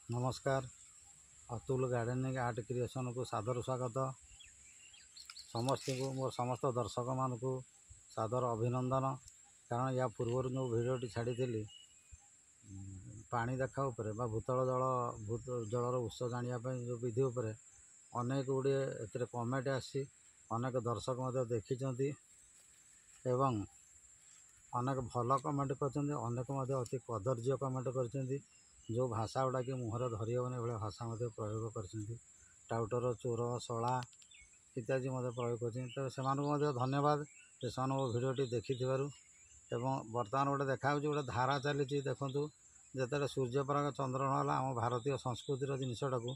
नमस्कार। Atul gardening art creation को सादर स्वागत। समस्त को मोर समस्त दर्शक मान को सादर अभिनंदन। कारण या पूर्व जो भिडियोटी छाड़ी पानी देखा उपर भूतल जलर उत्स जानापी जो विधि उपर अनेक गुड़े ए कमेंट आसी अनेक दर्शक देखी एवं अनेक भल कमेंट कर अनेक अति कदर्य कमेंट कर जो भाषा गुड़ा कि मुहर धरी हेनी भाई भाषा प्रयोग कर टाउटर चोर शला इत्यादि प्रयोग कर धन्यवाद से भिडियोटी देखि बर्तमान गोटे देखा गोटे धारा चली देखूँ जिते सूर्यपराग चंद्रग्रहण है आम भारतीय संस्कृतिर जिनटा को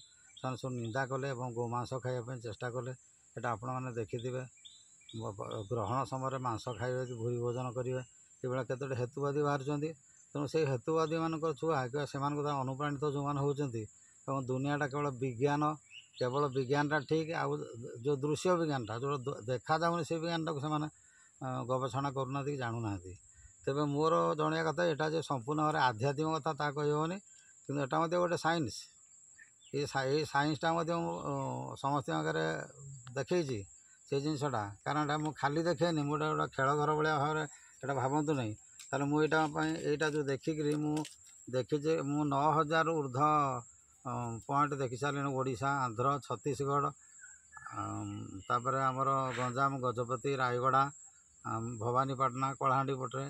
सब निंदा कले गोमांस खायापी चेष्टा कले ये आपण मैंने देखिथे ग्रहण समय मांस खाइबे कि भूरी भोजन करेंगे ये केतोटे हेतुवादी बाहर तेणु से हेतुवादी मान छुआ से अनुप्राणित जो मैंने होती दुनियाटा केवल विज्ञानटा ठीक आउ जो दृश्य विज्ञानटा जो देखा जाऊनी से विज्ञानटा को से गवेषणा करूना कि जानूना तेज मोर जनिया कथा यहाँ जो संपूर्ण भाव आध्यात्मिक कथा ता कहनी कि यहाँ गोटे सैंस ये सैंसटा समस्त आगे देखी से जिनटा कारण मुझे खाली देखेनि मुझे गोटे खेल घर भाया भाव में भावतु नहीं ताले मुझे जो देखिकी देखी 9000 ऊर्ध पॉइंट देखी सारे ओडिशा आंध्र छत्तीसगढ़ तापर आमर गंजाम गजपति रायगड़ा भवानीपाटना कलाहांडी पटे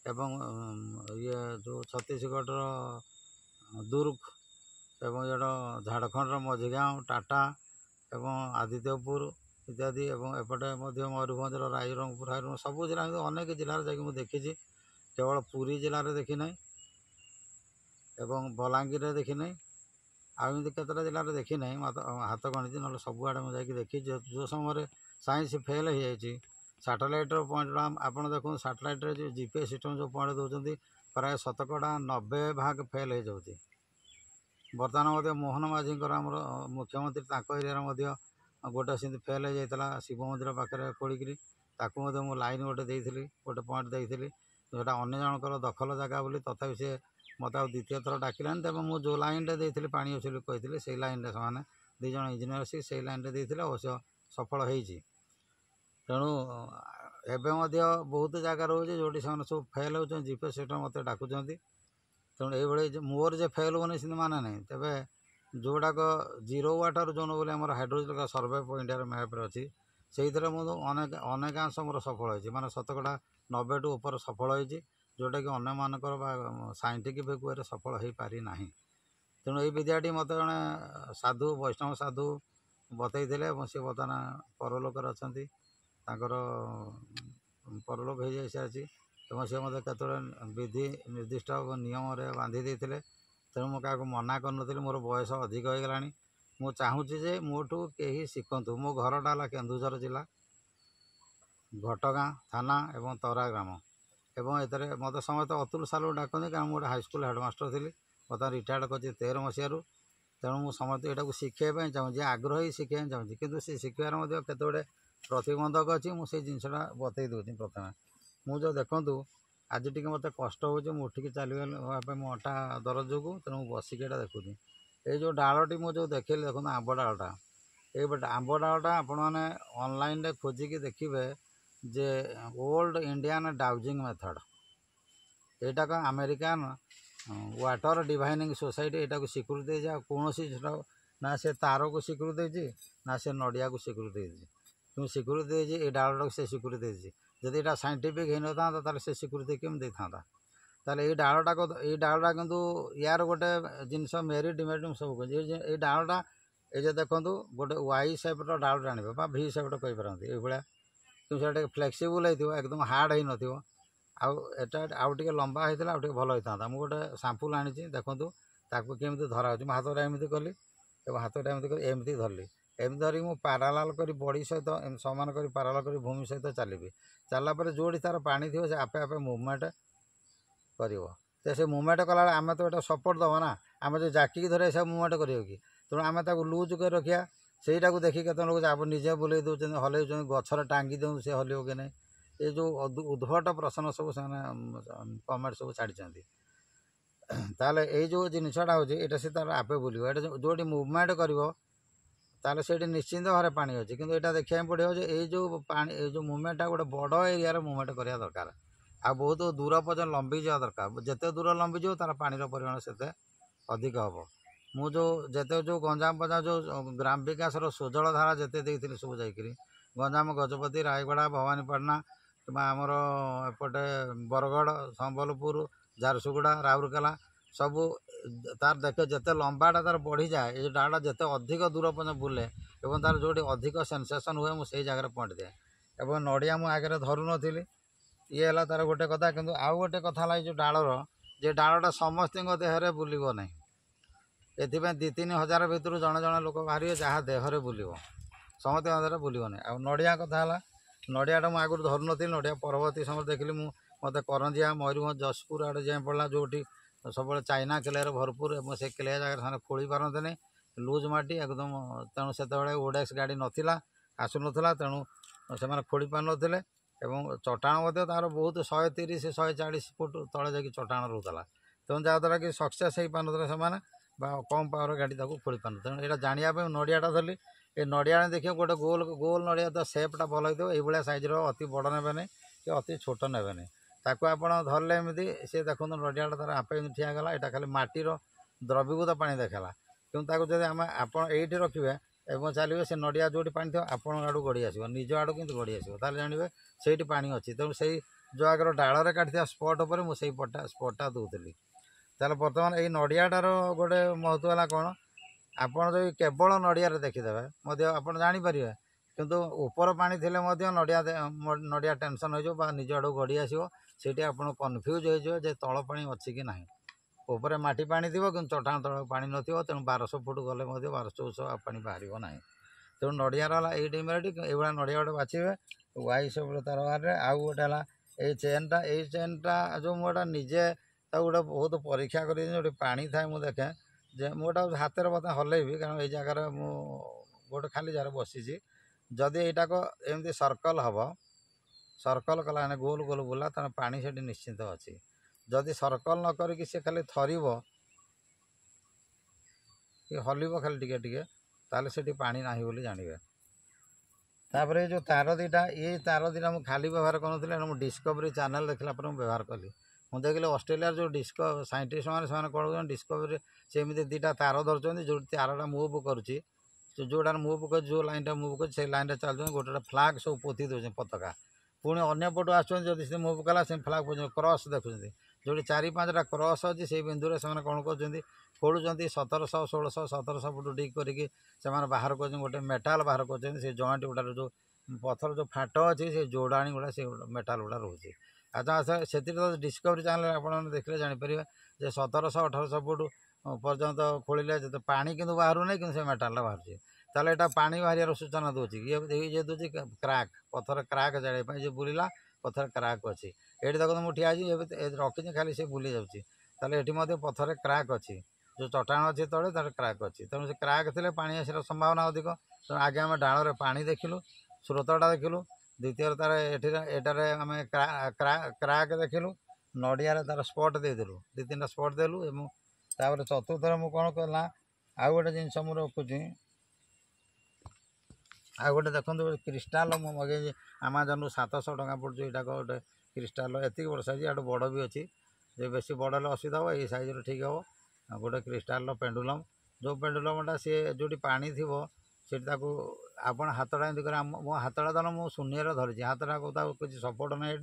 एवं ये जो छत्तीसगढ़ दुर्ग एवं ये झारखंड मझीगाँव टाटा एवं आदित्यपुर इत्यादि एवं एपटे मयूरभंज रायरंगपुर सबू जिला अनेक जिले जाकि देखी केवल पुरी जिले देखी ना एवं बलांगीर देखी ना आमती केतटा जिले देखी ना हाथ गणित ना सबुआड़े मुझे देखी जो समय साइंस फेल हो जाए सैटेलाइटर पॉइंट आप देखो सैटेलाइट जो जीपीएस सिस्टम जो पॉइंट दौरान प्राय 90 भाग फेल हो जाती बर्तमान मोहन माझी आम मुख्यमंत्री एरिया गोटे सेमती फेल हो जाता शिव मंदिर पाखे खोलिकी मुझे लाइन गोटे गोटे पॉइंट देती जोटा अन्य जनकर दखल जगह बोली तथापि सी मत द्वितीय थर डाकिलानी तेज मुझे जो लाइन देती पानी अच्छे कही से लाइन से दुई जन इंजीनियर से लाइन देते अवश्य सफल होती तेणु एवं बहुत जगार रोचे जो सब फेल हो जीपीएस सिस्टम मत डाकुं तेणु ये मोर जे फेल होने से माने ना तेज जोड़ाक 0 वाटर जोन बोली आम हाइड्रोलॉजिकल सर्वे ऑफ इंडिया मैप्रे अच्छी से अनेकांश मोर सफल होती माने 90 टू ऊपर सफल होती जोटा कि अन्य मानकर साइंटिफिक वे सफल हो पारि ना तेणु ये विद्याटी मत जड़े साधु वैष्णव साधु बतई सी बर्तमान परलोक अच्छा परलोक हो जा सारी एवं सी मत केत विधि निर्दिष्ट नियम बांधि देते तेणु मुझे क्या मना कर मोर बयस अधिक हो गला मु चाहूँगी जे मोठू कहीं शिखतु मो घरटा है केन्दुझर जिला घटगाँ थाना एवं तरा ग्राम एवं एतरे मत समस्त अतुल सालू डाकती कारण मुझे हाईस्कल हेडमास्टर थी बर्तमान रिटायर्ड कर 13 मसीह तेणु मुझे समस्त यहाँ शिखाई चाहूँगी आग्रही शिखाई चाहूँगी कितु से शिखार केतोटे प्रतिबंधक अच्छी मुझे जिनसा बतई दूसरी प्रथम मुझे देखूँ आज टी मत कष्ट हो उठिक चलवाई मो अटा दरज जो तेणु बसिक देखुनी ये जो डालटी मुझे देखी देखो आंब डालटा ये आंब डालटा आपण मैंने ऑनलाइन खोजिकी देखिए जे ओल्ड इंडियन डाउजिंग मेथड यहाँ का अमेरिकान वाटर डिवाइनिंग सोसाइटी यहाँ को स्वीकृति देती कौन ना से तार को स्वीकृति देती ना से नड़िया को स्वीकृति देती क्यों स्वीकृति देती ये डालटा से स्वीकृति देती जदि यहाँ साइंटिफिक हो ना से स्वीकृति केम देता ताले ये डालटा को ये डालटा किंतु यार गोटे जिनस मेरिट डिमेरिट सब ये डालटा ये देखूँ गोटे वाई सेप्र डालटा आने भी सेप्र कहींपारती ये कि फ्लेक्सीबल होता एकदम हार्ड हो न आउ टे लंबा होता आउ भल होता मुझे गोटे सांपुल आनी देखूँ ताकू केमी धरा हो हाथ एमती कली हाथ एमती धरली एमती धरिक मुझे पारालाल कर बड़ी सहित सामान कर पारालाल कर भूमि सहित चलिए चलला जोड़ी तार पानी थी से आपे आपे मुवमेंट कर से मुवमेंट कला आम तो ये सपोर्ट दबा ना आम जो जाकिक धरे सब मुवमेंट कर तेणु आम लुज कर रखा सेटा को देखिए केत लोग आप निजे बुले दूसरे हल गचर टांगी दूँ से हल कि नहीं ये जो उद्भट प्रश्न सब कमेंट सब छाड़ी ताले ये जो जिनसटा हो से तार आपे बुलियो एटा जो मुवमेंट करिवो ताले सेठी निश्चिंत भाव पानी अच्छी किंतु एटा देखा पड़ो ये जो पानी जो मुवमेंटा गोटे बड़ एरिया मुवमेंट करा दरकार आ बहुत दूर पर्यटन लंबी जावा दरकार जिते दूर लंबी जाव तार पानी परिमाण से अधिक हम मु जो जिते जो गंजाम पंजाब जो ग्राम विकास सुजल धारा जिते देती सब जा गंजाम गजपति रायगड़ा भवानीपाटना कि आमर एपटे बरगढ़ संबलपुर झारसुगुड़ा राउरकेला सबू तार देखे जिते लंबाटा तार बढ़ी जाए ये डाटा जिते अधिक दूर पर्यटन बुले और तार जो अधिक सेनसेसन हुए मुझे जगह पॉइंट दिए और नड़िया मु आगे धरू नी ये है तार गोटे कथा कि आउ गोटे कथा जो डालर जे डालटा समस्त देहरे बुलव ना एपाई 2-3 हजार भितर जड़े जड़े लोक बाहर जहाँ देहरे बुलव समस्त देहरे बुलव ना आ नड़िया कथा है नड़ियाटा मुझे आगुरी धरू नी नड़िया परवर्ती समय देखिली मत करंजिया मयूरभंज जशपुर आड़े जाए पड़ा जो सब चाइना क्लेयर भरपूर से क्लेयर जगह खोली पारते नहीं लुज माटी एकदम तेणु से ओडेक्स गाड़ी नाला आसुना तेणु से खोली पार नी चटाण तार बहुत 130-140 फुट तले जाकि चटाण रोला तेणु जहाँद्वारा कि सक्सेस हो पारे से कम पावर गाड़ी खोली पार तेणु यहाँ जानापी नड़ियाटा धरली ये नड़िया देखिए गोटे गोल गोल नड़िया तो सेपटा भल हो ये सैज्र अति बड़ ने नहीं कि अति छोट ने नहीं ताकू आप धरले एमती सी देखो नड़ियाटा तार आपे ठिया गला यहाँ खाली माटीर द्रवीभूत पानी देखला क्योंकि जब आम आप रखिए एवं चलिए से नड़िया जो पानी थो आपण आड़ू गड़ी आसो निज आड़ू कि गड़ी आसो जानवे से पानी अच्छी तेणु से जो आगर डाल काटी स्पट पर मुझे स्पटा दूसरी ताले बर्तमान ये नड़ियाटार गोटे महत्व है कौन आपड़ जो केवल नड़िया देखीदे आप जापर किंतु ऊपर पानी थी नड़िया नड़िया टेंशन हो निज आड़ू गड़ी आसो से आप कन्फ्यूज हो तल पानी अच्छी कि ना ऊपर माटी पानी थी कि चटाण तल पानी न तेणु 1200 फुट गले 1200 पानी बाहर ना तेणु नड़ियार ये डिमेरिट ये नड़िया गोटे बाछे वाई सब तार बाहर आउ गोटे है ये चेनटा जो मुझे निजे गोटे बहुत परीक्षा कर पानी थाए मुझे देखे जे मुझे हाथ में बता हल्लेबी कारण ये जगार मु गोटे खाली जगह बसी जदि यहीटाक एमती सर्कल हम सर्कल कला गोल गोल बुला तेना पानी से निश्चिंत अच्छी जदि सर्कल न करी से खाली थरब कि हल्ब खाली टिके टिके ताले से पानी ना बोली जानवे तापर ये जो तार दीटा ये तार दीटा मुझे खाली व्यवहार करूँ डिस्कवरी चैनल देखला व्यवहार कली मुझे देखिए ऑस्ट्रेलिया जो साइंटिस्ट मैंने कौन कर डिस्कवरी से एमती दीटा तार धरते जो तारटा मुव करुच्ची जोटा मुव कर जो लाइन मुव कर से लाइन चलते गोटे फ्लाग सब पोती दौर पताका पुणी अगर पटू आसुँच मुव कला से फ्लाग क्रस देखुं जो 4-5टा क्रस अच्छी से बिंदु से कौन कर खोलुं 1700-1600-1700 फुट डिग करके बाहर कर गोटे मेटाल बाहर कर जॉइंट गुड़ा जो पथर जो फाट अच्छी से जोड़ाणी गुड़ा से मेटाल गुड़ा रोचे अच्छा से डिस्कवरी चैनल आप देखिए जापर 1700-1800 फुट पर्यंत खोलिले जो पानी किंतु बाहर नहीं कि मेटाल बाहर ताले यहाँ पानी बाहर सूचना दूसरी ये दूसरी क्राक पथर क्राक जाड़े जो बुलिला पथर क्राक अच्छी ये देखो मुझे ठिया रखी खाली से बुली जाऊँगी ये पथर क्राक अच्छी जो चटाण अच्छी तले तार क्राक अच्छी तेणु से क्राक थे पानी आसार संभावना अधिक तेणु आगे आम डाल पानी देखिलु स्रोतटा देखिलु द्वितीय तार एटार आम क्राक देखिलु नड़िया तार स्पट देदेलु 2-3टा स्पट देलु तापर चतुर्थर मु कौन कला आउ गोटे जिनस मुझे रखुची आ गोटे देखो क्रिस्टाल मगे आमाजन 700 टଙ୍କା पड़े यहाँ गोटे क्रिस्टाल एति बड़ साइज यहाँ बड़ भी अच्छी जो बेसी बड़ हेल्ले असुविधा हो ये सैज्र ठीक हे गोटे क्रिस्टाल पेंडुलम जो पेंडुलमटा सी जो पानी थी से आप हाथटा एमती कर मो हाथटा धर मुझे शून्य धरी हाथटा को किसी सपोर्ट ना ये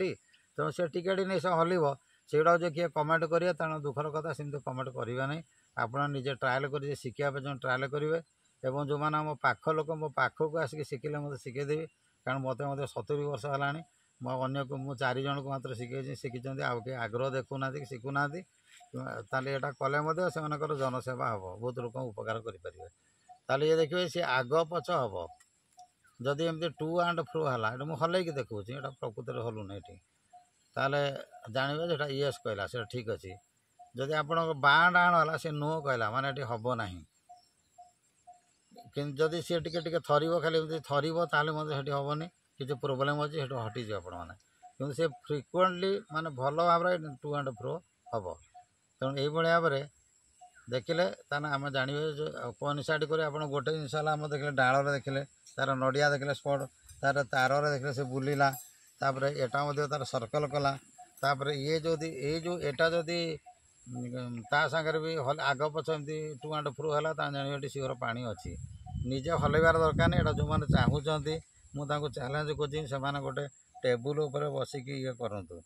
तेणु से टिके नहीं से हल्ब सेगुड़ा जो किए कमेंट करेंगे तेणु दुखर कथा सेमती कमेंट करेंगे ना आप निजे ट्राएल कर शिखापे जो ट्राएल करेंगे एवं जो मैंने मो पाख लोक मो पाखक आसिक शिखिले मत शिखेदेवी कारण मत 70 वर्ष है मो अन्न को मुझे 4 जन को मात्र शिखे शिखी आउ के आग्रह देखुना कि शिखुना ताले यहाँ कले से जनसेवा हम बहुत लोक उपकार करें ये देखिए सी आग पछ हम जदि एमती टू एंड फ्रो है मुझे हल्ले देखा यहाँ प्रकृति में हलुना ये ताले जानवे जो येस कहला से ठीक अच्छे जदि आप बाँ डाण है सी नो कहला माने ये हम ना कि जदि सी टे थरब खाली थरब ताले मत हेनी किसी प्रोब्लेम अच्छे हटिज आप मैंने कि फ्रिक्वेंटली माने भल भाव टू एंड फ्रो हम ତେଣୁ ଏଇଭଳି ଭାବରେ ଦେଖିଲେ ତାହେଲେ ଆମେ ଜାଣିବେ ଯେ କୋଇନସାଇଡ୍ କରି ଆପଣ ଗୋଟେ ଜିନିଷ ହେଲା ଆମେ ଦେଖିଲେ ଡାଳରେ ଦେଖିଲେ ତା'ର ନଡ଼ିଆ ଦେଖିଲେ ସ୍ପଟ୍, ତା'ର ତାରରେ ଦେଖିଲେ ସେ ବୁଲିଲା, ତାପରେ ଏଟା ମଧ୍ୟ ତା'ର ସର୍କଲ୍ କଲା, ତାପରେ ଇଏ ଯଦି ଏଟା ଯଦି ତା ସାଙ୍ଗରେ ବି ଆଗ ପଛ ଏମିତି ଟୁ ଆଣ୍ଡ ଫ୍ରୁ ହେଲା ତାହେଲେ ଜାଣିବେ ଏଠି ଶୀଘ୍ର ପାଣି ଅଛି। ନିଜେ ହଲେଇବାର ଦରକାର ନାହିଁ। ଏଇଟା ଯେଉଁମାନେ ଚାହୁଁଛନ୍ତି ମୁଁ ତାଙ୍କୁ ଚ୍ୟାଲେଞ୍ଜ କରୁଛି ସେମାନେ ଗୋଟେ ଟେବୁଲ୍ ଉପରେ ବସିକି ଇଏ କରନ୍ତୁ।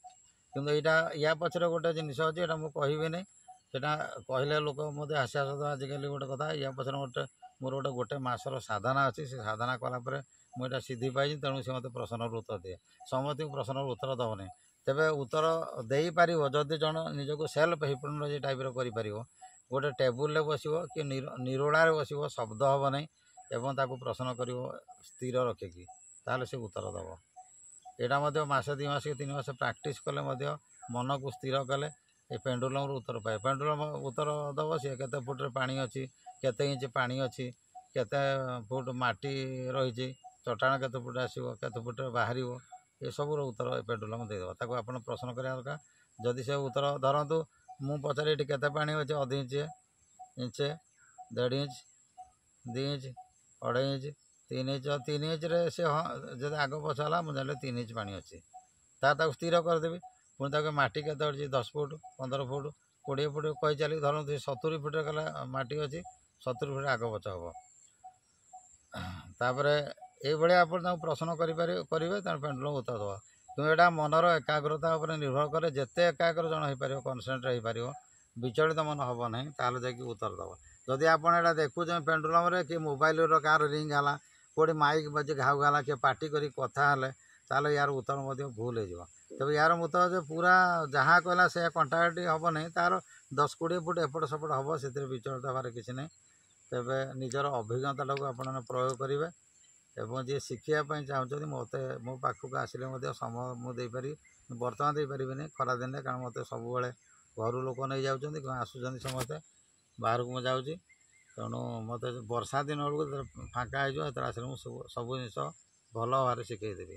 କିନ୍ତୁ ଏଇଟା ୟା ପଛରେ ଗୋଟେ ଜିନିଷ ଅଛି, ଏଇଟା ମୁଁ କହିବିନି, ସେଇଟା କହିଲେ ଲୋକ ମୋତେ ହାସ୍ୟାସ୍ପଦ ଆଜିକାଲି ଗୋଟେ କଥା। ୟା ପଛରେ ମୋର ଗୋଟେ ମାସର ସାଧନା ଅଛି। ସେ ସାଧନା କଲା ପରେ ମୁଁ ଏଇଟା ସିଦ୍ଧି ପାଇଛି, ତେଣୁ ସେ ମୋତେ ପ୍ରଶ୍ନର ଉତ୍ତର ଦିଏ। ସମସ୍ତଙ୍କୁ ପ୍ରଶ୍ନର ଉତ୍ତର ଦେବନି, ତେବେ ଉତ୍ତର ଦେଇପାରିବ ଯଦି ଜଣେ ନିଜକୁ ସେଲ୍ଫ ହିପ୍ନୋଟାଇଜ୍ ଟାଇପ୍ର କରିପାରିବ। ଗୋଟେ ଟେବୁଲ୍ରେ ବସିବ କି ନିରୋଳାରେ ବସିବ, ଶବ୍ଦ ହେବ ନାହିଁ ଏବଂ ତାକୁ ପ୍ରଶ୍ନ କରିବ ସ୍ଥିର ରଖିକି, ତାହେଲେ ସେ ଉତ୍ତର ଦେବ। ଏଇଟା ମଧ୍ୟ ମାସେ 2 ମାସ କି 3 ମାସ ପ୍ରାକ୍ଟିସ୍ କଲେ ମଧ୍ୟ ମନକୁ ସ୍ଥିର କଲେ ଏ ପେଣ୍ଡୁଲମ୍ରୁ ଉତ୍ତର ପାଏ। ପେଣ୍ଡୁଲମ୍ ଉତ୍ତର ଦେବ ସିଏ କେତେ ଫୁଟରେ ପାଣି ଅଛି, କେତେ ଇଞ୍ଚ ପାଣି ଅଛି, କେତେ ଫୁଟ ମାଟି ରହିଛି, ଚଟାଣ କେତେ ଫୁଟ ଆସିବ, କେତେ ଫୁଟରେ ବାହାରିବ, ଏସବୁର ଉତ୍ତର ଏ ପେଣ୍ଡୁଲମ୍ ଦେଇଦେବ। ତାକୁ ଆପଣ ପ୍ରଶ୍ନ କରିବା ଦରକାର। ଯଦି ସେ ଉତ୍ତର ଧରନ୍ତୁ ମୁଁ ପଚାରେ ଏଠି କେତେ ପାଣି ଅଛି, 1/2 ଇଞ୍ଚ, ଇଞ୍ଚେ, 1.5 ଇଞ୍ଚ, 2 ଇଞ୍ଚ, 2.5 ଇଞ୍ଚ, 3 ଇଞ୍ଚ, 3 ଇଞ୍ଚରେ ସେ ହଁ ଯଦି ଆଗ ପଛ ହେଲା ମୁଁ ଜାଣିଲି 3 ଇଞ୍ଚ ପାଣି ଅଛି, ତାକୁ ସ୍ଥିର କରିଦେବି। ପୁଣି ତାକୁ ମାଟି କେତେ ଅଛି, 10 ଫୁଟ, 15 ଫୁଟ, 20 ଫୁଟ କହି ଚାଲି ଧରନ୍ତୁ 70 ଫୁଟରେ କଲେ ମାଟି ଅଛି, 70 ଫୁଟ ଆଗ ପଛ ହେବ। ତାପରେ ଏଇଭଳିଆ ଆପଣ ତାଙ୍କୁ ପ୍ରଶ୍ନ କରିବେ ତାର ପେଣ୍ଡୁଲମ୍ ଉତ୍ତର ଦେବ। କିନ୍ତୁ ଏଇଟା ମନର ଏକାଗ୍ରତା ଉପରେ ନିର୍ଭର କରେ। ଯେତେ ଏକାଗ୍ର ଜଣ ହେଇପାରିବ, କନସେଣ୍ଟ୍ରେଟ୍ ହେଇପାରିବ, ବିଚଳିତ ମନ ହେବ ନାହିଁ, ତାହେଲେ ଯାଇକି ଉତ୍ତର ଦେବ। ଯଦି ଆପଣ ଏଇଟା ଦେଖୁଛନ୍ତି ପେଣ୍ଡୁଲମ୍ରେ କି ମୋବାଇଲର କାହାର ରିଙ୍ଗ ହେଲା, କେଉଁଠି ମାଇକ୍ ବାଜି ଘାଉ ହେଲା, କିଏ ପାଟି କରି କଥା ହେଲେ, ତାହେଲେ ୟାର ଉତ୍ତର ମଧ୍ୟ ଭୁଲ ହେଇଯିବ। ତେବେ ୟାର ଉତ୍ତର ଯେ ପୁରା ଯାହା କହିଲା ସେ କଣ୍ଟାକ୍ଟ ହେବ ନାହିଁ, ତା'ର 10-20 ଫୁଟ ଏପଟ ସେପଟ ହେବ, ସେଥିରେ ବିଚଳିତ ହେବାର କିଛି ନାହିଁ। ତେବେ ନିଜର ଅଭିଜ୍ଞତାଟାକୁ ଆପଣମାନେ ପ୍ରୟୋଗ କରିବେ ଏବଂ ଯିଏ ଶିଖିବା ପାଇଁ ଚାହୁଁଛନ୍ତି ମୋ ପାଖକୁ ଆସିଲେ ମଧ୍ୟ ସମୟ ମୁଁ ଦେଇପାରିବି, ବର୍ତ୍ତମାନ ଦେଇପାରିବିନି ଖରାଦିନରେ, କାରଣ ମୋତେ ସବୁବେଳେ ଘରୁ ଲୋକ ନେଇଯାଉଛନ୍ତି, ଆସୁଛନ୍ତି ସମସ୍ତେ, ବାହାରକୁ ମୁଁ ଯାଉଛି। ତେଣୁ ମୋତେ ବର୍ଷା ଦିନ ବେଳକୁ ଫାଙ୍କା ହେଇଯିବ, ସେତେବେଳେ ଆସିଲେ ମୁଁ ସବୁ ଜିନିଷ ଭଲ ଭାବରେ ଶିଖେଇଦେବି।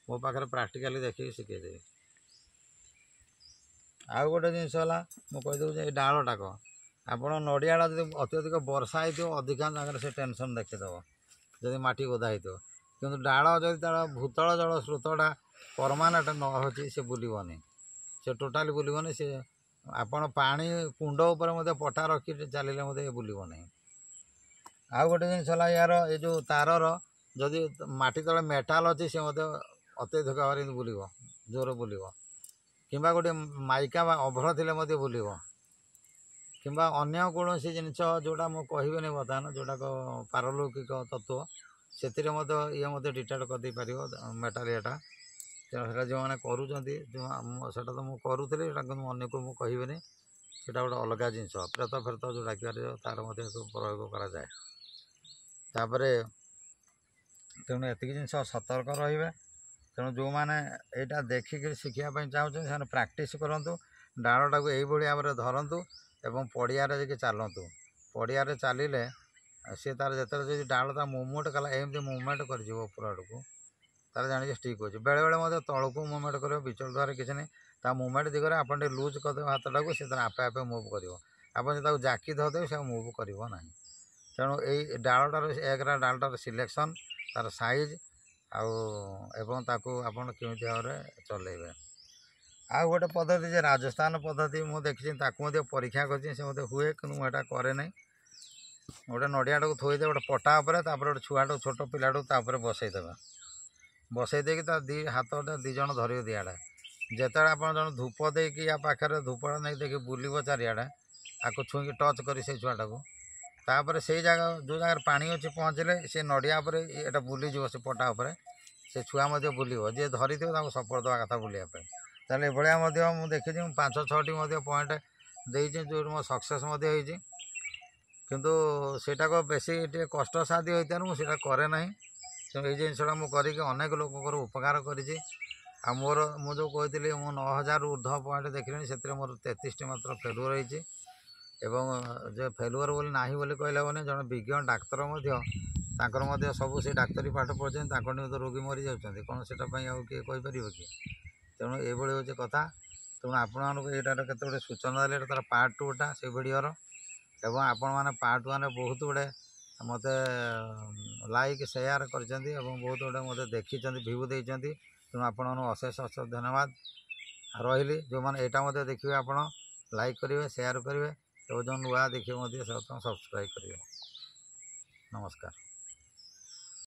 ମୋ ପାଖରେ ପ୍ରାକ୍ଟିକାଲି ଦେଖିକି ଶିଖେଇଦେବି। ଆଉ ଗୋଟେ ଜିନିଷ ହେଲା ମୁଁ କହିଦେଉଛି, ଏଇ ଡାଳଟାକ ଆପଣ ନଡ଼ିଆଟା ଯଦି ଅତ୍ୟଧିକ ବର୍ଷା ହେଇଥିବ ଅଧିକାଂଶ ଜାଗାରେ ସେ ଟେନସନ୍ ଦେଖିଦେବ, ଯଦି ମାଟି ଓଦା ହେଇଥିବ। କିନ୍ତୁ ଡାଳ ଯଦି ତା'ର ଭୂତଳ ଜଳ ସ୍ରୋତଟା ପରମାନେଣ୍ଟ ନ ହେଉଛି ସେ ବୁଲିବନି, ସେ ଟୋଟାଲି ବୁଲିବନି। ସେ ଆପଣ ପାଣି କୁଣ୍ଡ ଉପରେ ମଧ୍ୟ ପଟା ରଖି ଚାଲିଲେ ମଧ୍ୟ ଏ ବୁଲିବ ନାହିଁ। ଆଉ ଗୋଟେ ଜିନିଷ ହେଲା ୟାର ଏ ଯେଉଁ ତାରର ଯଦି ମାଟି ତଳେ ମେଟାଲ୍ ଅଛି ସେ ମଧ୍ୟ ଅତ୍ୟଧିକ ଭାବରେ ବୁଲିବ, ଜୋର ବୁଲିବ। କିମ୍ବା ଗୋଟେ ମାଇକା ବା ଅଭ୍ର ଥିଲେ ମଧ୍ୟ ବୁଲିବ। କିମ୍ବା ଅନ୍ୟ କୌଣସି ଜିନିଷ ଯେଉଁଟା ମୁଁ କହିବିନି ବର୍ତ୍ତମାନ, ଯେଉଁଟାକ ପାରଲୌକିକ ତତ୍ତ୍ୱ, ସେଥିରେ ମଧ୍ୟ ଇଏ ମଧ୍ୟ ଡିଟେକ୍ଟ କରିଦେଇପାରିବ ମେଟାଲ୍ ଇଏଟା। ତେଣୁ ସେଇଟା ଯେଉଁମାନେ କରୁଛନ୍ତି, ସେଇଟା ତ ମୁଁ କରୁଥିଲି, ସେଇଟା କିନ୍ତୁ ଅନ୍ୟକୁ ମୁଁ କହିବିନି, ସେଇଟା ଗୋଟେ ଅଲଗା ଜିନିଷ। ପ୍ରେତ ଯେଉଁ ଡାକିବାରେ ତା'ର ମଧ୍ୟ ପ୍ରୟୋଗ କରାଯାଏ। ତାପରେ ତେଣୁ ଏତିକି ଜିନିଷ ସତର୍କ ରହିବେ। ତେଣୁ ଯେଉଁମାନେ ଏଇଟା ଦେଖିକିରି ଶିଖିବା ପାଇଁ ଚାହୁଁଛନ୍ତି ସେମାନେ ପ୍ରାକ୍ଟିସ୍ କରନ୍ତୁ। ଡାଳଟାକୁ ଏଇଭଳି ଭାବରେ ଧରନ୍ତୁ ଏବଂ ପଡ଼ିଆରେ ଯାଇକି ଚାଲନ୍ତୁ। ପଡ଼ିଆରେ ଚାଲିଲେ ସେ ତା'ର ଯେତେବେଳେ ଯଦି ଡାଳଟା ମୁଭମେଣ୍ଟ କଲା, ଏମିତି ମୁଭମେଣ୍ଟ କରିଯିବ ଉପର ଆଡ଼କୁ, ତାହେଲେ ଜାଣିକି ଷ୍ଟିକ୍ ହେଉଛି। ବେଳେବେଳେ ମଧ୍ୟ ତଳକୁ ମୁଭମେଣ୍ଟ କରିବ, ବିଚଳିତ ହେବାର କିଛି ନାହିଁ। ତା ମୁଭମେଣ୍ଟ ଦିଗରେ ଆପଣ ଟିକେ ଲୁଜ୍ କରିଦେବେ ହାତଟାକୁ, ସେ ତାର ଆପେ ଆପେ ମୁଭ୍ କରିବ। ଆପଣ ଯଦି ତାକୁ ଜାକି ଧରିଦେବେ ସେ ମୁଭ୍ କରିବ ନାହିଁ। ତେଣୁ ଏଇ ଡାଳଟାର ସିଲେକ୍ସନ୍, ତା'ର ସାଇଜ୍ ଏବଂ ତାକୁ ଆପଣ କେମିତି ଭାବରେ ଚଲେଇବେ। ଆଉ ଗୋଟେ ପଦ୍ଧତି ଯେ ରାଜସ୍ଥାନ ପଦ୍ଧତି ମୁଁ ଦେଖିଛି, ତାକୁ ମଧ୍ୟ ପରୀକ୍ଷା କରିଛି, ସେ ମଧ୍ୟ ହୁଏ, କିନ୍ତୁ ମୁଁ ଏଇଟା କରେ ନାହିଁ। ଗୋଟେ ନଡ଼ିଆଟାକୁ ଥୋଇଦେବେ ଗୋଟେ ପଟା ଉପରେ, ତାପରେ ଗୋଟେ ଛୁଆଟାକୁ ଛୋଟ ପିଲାଟାକୁ ତା ଉପରେ ବସେଇଦେବେ। ବସେଇ ଦେଇକି ତା ହାତଟା 2 ଜଣ ଧରିବେ 2 ଆଡ଼େ। ଯେତେବେଳେ ଆପଣ ଜଣେ ଧୂପ ଦେଇକି ୟା ପାଖରେ ଧୂପଟା ନେଇ ଦେଇକି ବୁଲିବ ଚାରିଆଡ଼େ, ଆକୁ ଛୁଇଁକି ଟଚ୍ କରି ସେଇ ଛୁଆଟାକୁ, ତାପରେ ସେଇ ଜାଗା ଯେଉଁ ଜାଗାରେ ପାଣି ଅଛି ପହଞ୍ଚିଲେ ସେ ନଡ଼ିଆ ଉପରେ ଏଇଟା ବୁଲିଯିବ, ସେ ପଟା ଉପରେ ସେ ଛୁଆ ମଧ୍ୟ ବୁଲିବ। ଯିଏ ଧରିଥିବ ତାଙ୍କୁ ସପୋର୍ଟ ଦେବା କଥା ବୁଲିବା ପାଇଁ। ତାହେଲେ ଏଭଳିଆ ମଧ୍ୟ ମୁଁ ଦେଖିଛି, ମୁଁ 5-6ଟି ମଧ୍ୟ ପଏଣ୍ଟ ଦେଇଛି, ଯେଉଁଠି ମୋ ସକ୍ସେସ୍ ମଧ୍ୟ ହେଇଛି। କିନ୍ତୁ ସେଇଟାକୁ ବେଶୀ ଟିକେ କଷ୍ଟସାଧ୍ୟ ହେଇଥିବାରୁ ମୁଁ ସେଇଟା କରେ ନାହିଁ। ତେଣୁ ଏଇ ଜିନିଷଟା ମୁଁ କରିକି ଅନେକ ଲୋକଙ୍କର ଉପକାର କରିଛି। ଆଉ ମୁଁ ଯେଉଁ କହିଥିଲି ମୁଁ 9000ରୁ ଉର୍ଦ୍ଧ୍ୱ ପଏଣ୍ଟ ଦେଖିଲିଣି, ସେଥିରେ ମୋର 33ଟି ମାତ୍ର ଫେଲୁଅର୍ ହେଇଛି। ଏବଂ ଯେ ଫେଲୁଅର୍ ବୋଲି ନାହିଁ ବୋଲି କହିଲେ ହେବନି, ଜଣେ ବିଜ୍ଞ ଡାକ୍ତର ମଧ୍ୟ ତାଙ୍କର ମଧ୍ୟ ସବୁ ସେ ଡାକ୍ତରୀ ପାଠ ପଢ଼ିଛନ୍ତି, ତାଙ୍କ ନିମିତ୍ତ ରୋଗୀ ମରିଯାଉଛନ୍ତି, କ'ଣ ସେଟା ପାଇଁ ଆଉ କିଏ କହିପାରିବ କି? ତେଣୁ ଏଇଭଳି ହେଉଛି କଥା। ତ ତେଣୁ ଆପଣମାନଙ୍କୁ ଏଇଟାର କେତେ ଗୁଡ଼ିଏ ସୂଚନା ଦେଲେ ଏଇଟା ତା'ର ପାର୍ଟ 2ଟା ସେ ଭିଡ଼ିଓର। ଏବଂ ଆପଣମାନେ ପାର୍ଟ 1ରେ ବହୁତ ଗୁଡ଼ିଏ ମୋତେ ଲାଇକ୍ ସେୟାର କରିଛନ୍ତି ଏବଂ ବହୁତ ଗୁଡ଼ିଏ ମୋତେ ଦେଖିଛନ୍ତି, ଭ୍ୟୁ ଦେଇଛନ୍ତି। ତେଣୁ ଆପଣମାନଙ୍କୁ ଅଶେଷ ଅଶେଷ ଧନ୍ୟବାଦ ରହିଲି। ଯେଉଁମାନେ ଏଇଟା ମଧ୍ୟ ଦେଖିବେ ଆପଣ ଲାଇକ୍ କରିବେ, ସେୟାର କରିବେ ଏବଂ ଯେଉଁ ନୂଆ ଦେଖିବେ ମଧ୍ୟ ସବସ୍କ୍ରାଇବ୍ କରିବେ। ନମସ୍କାର।